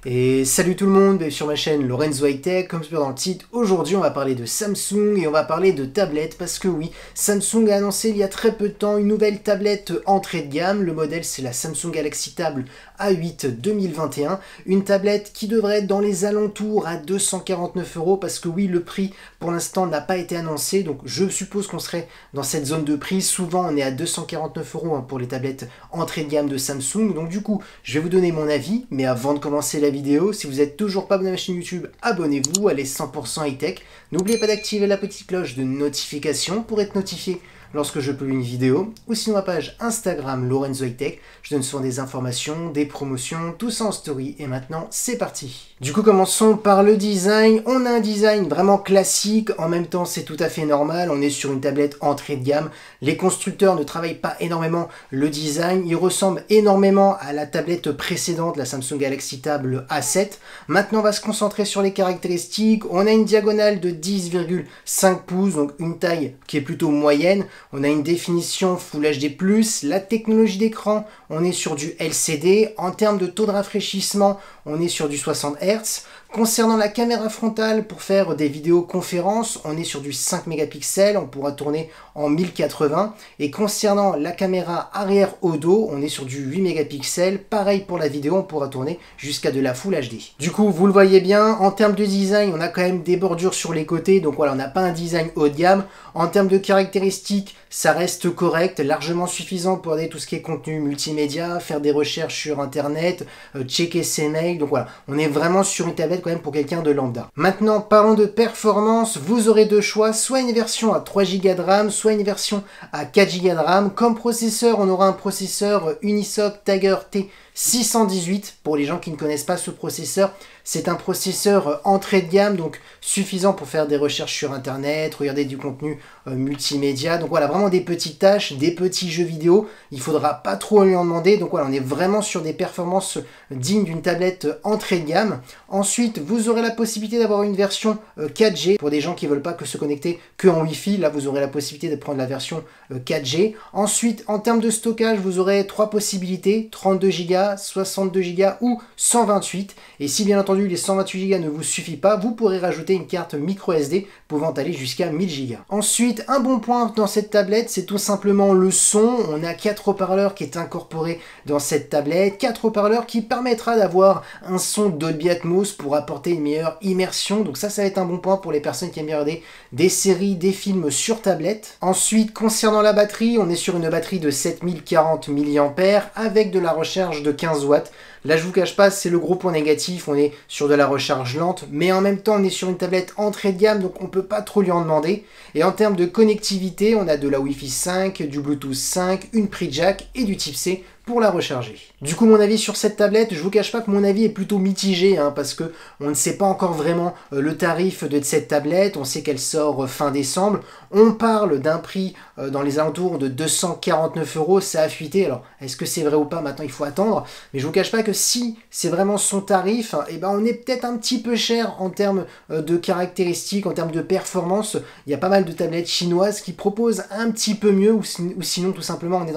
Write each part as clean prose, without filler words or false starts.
Et salut tout le monde, bienvenue sur ma chaîne Lorenzo High Tech. Comme c'est dans le titre, aujourd'hui on va parler de Samsung et on va parler de tablettes parce que oui, Samsung a annoncé il y a très peu de temps une nouvelle tablette entrée de gamme. Le modèle c'est la Samsung Galaxy Tab A8 2021, une tablette qui devrait être dans les alentours à 249 € parce que oui, le prix pour l'instant n'a pas été annoncé, donc je suppose qu'on serait dans cette zone de prix. Souvent on est à 249 € pour les tablettes entrée de gamme de Samsung, donc du coup je vais vous donner mon avis, mais avant de commencer la vidéo, si vous n'êtes toujours pas abonné à ma chaîne YouTube, abonnez-vous, elle est 100% high-tech. N'oubliez pas d'activer la petite cloche de notification pour être notifié lorsque je publie une vidéo, ou sinon ma page Instagram Lorenzo High Tech. Je donne souvent des informations, des promotions, tout ça en story. Et maintenant, c'est parti. Du coup, commençons par le design. On a un design vraiment classique, en même temps c'est tout à fait normal. On est sur une tablette entrée de gamme. Les constructeurs ne travaillent pas énormément le design. Il ressemble énormément à la tablette précédente, la Samsung Galaxy Tab A7. Maintenant, on va se concentrer sur les caractéristiques. On a une diagonale de 10,5 pouces, donc une taille qui est plutôt moyenne. On a une définition Full HD+, la technologie d'écran, on est sur du LCD. En termes de taux de rafraîchissement, on est sur du 60 Hz. Concernant la caméra frontale, pour faire des vidéoconférences, on est sur du 5 mégapixels, on pourra tourner en 1080. Et concernant la caméra arrière au dos, on est sur du 8 mégapixels. Pareil pour la vidéo, on pourra tourner jusqu'à de la Full HD. Du coup, vous le voyez bien, en termes de design, on a quand même des bordures sur les côtés. Donc voilà, on n'a pas un design haut de gamme. En termes de caractéristiques, ça reste correct, largement suffisant pour aider tout ce qui est contenu multimédia, faire des recherches sur internet, checker ses mails. Donc voilà, on est vraiment sur une tablette quand même pour quelqu'un de lambda. Maintenant, parlons de performance, vous aurez deux choix, soit une version à 3 Go de RAM, soit une version à 4 Go de RAM. Comme processeur, on aura un processeur Unisoc Tiger T618. Pour les gens qui ne connaissent pas ce processeur, c'est un processeur entrée de gamme, donc suffisant pour faire des recherches sur internet, regarder du contenu multimédia. Donc voilà, vraiment des petites tâches, des petits jeux vidéo. Il faudra pas trop lui en demander. Donc voilà, on est vraiment sur des performances dignes d'une tablette entrée de gamme. Ensuite, vous aurez la possibilité d'avoir une version 4G pour des gens qui veulent pas que se connecter que en Wi-Fi. Là, vous aurez la possibilité de prendre la version 4G. Ensuite, en termes de stockage, vous aurez trois possibilités: 32 Go, 62 Go ou 128. Et si bien entendu les 128 Go ne vous suffit pas, vous pourrez rajouter une carte micro SD pouvant aller jusqu'à 1000 Go. Ensuite, un bon point dans cette tablette, c'est tout simplement le son. On a 4 haut-parleurs qui est incorporé dans cette tablette, 4 haut-parleurs qui permettra d'avoir un son Dolby Atmos pour apporter une meilleure immersion. Donc ça va être un bon point pour les personnes qui aiment bien regarder des séries, des films sur tablette. Ensuite, concernant la batterie, on est sur une batterie de 7040 mAh avec de la recharge de 15 watts. Là, je vous cache pas, c'est le gros point négatif, on est sur de la recharge lente, mais en même temps, on est sur une tablette entrée de gamme, donc on peut pas trop lui en demander. Et en termes de connectivité, on a de la Wi-Fi 5, du Bluetooth 5, une prise jack et du type C pour la recharger. Du coup, mon avis sur cette tablette, je vous cache pas que mon avis est plutôt mitigé, parce que on ne sait pas encore vraiment le tarif de cette tablette. On sait qu'elle sort fin décembre. On parle d'un prix dans les alentours de 249 €, ça a fuité. Alors, est-ce que c'est vrai ou pas? Maintenant, il faut attendre. Mais je vous cache pas que si c'est vraiment son tarif, on est peut-être un petit peu cher en termes de caractéristiques, en termes de performance. Il y a pas mal de tablettes chinoises qui proposent un petit peu mieux, ou sinon, tout simplement, on est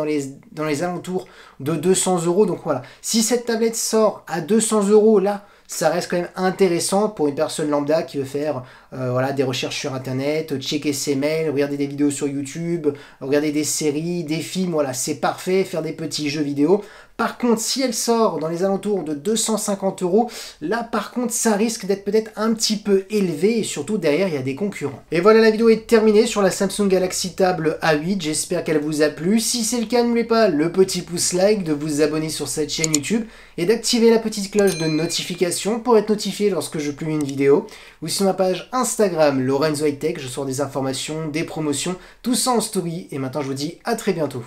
dans les alentours de 200 €. Donc voilà, si cette tablette sort à 200 €, là, ça reste quand même intéressant pour une personne lambda qui veut faire voilà, des recherches sur internet, checker ses mails, regarder des vidéos sur YouTube, regarder des séries, des films. Voilà, c'est parfait, faire des petits jeux vidéo. Par contre, si elle sort dans les alentours de 250 €, là par contre ça risque d'être peut-être un petit peu élevé, et surtout derrière il y a des concurrents. Et voilà, la vidéo est terminée sur la Samsung Galaxy Tab A8, j'espère qu'elle vous a plu. Si c'est le cas, n'oubliez pas le petit pouce like, de vous abonner sur cette chaîne YouTube et d'activer la petite cloche de notification pour être notifié lorsque je publie une vidéo. Ou sur ma page Instagram Lorenzo High Tech, je sors des informations, des promotions, tout ça en story. Et maintenant je vous dis à très bientôt.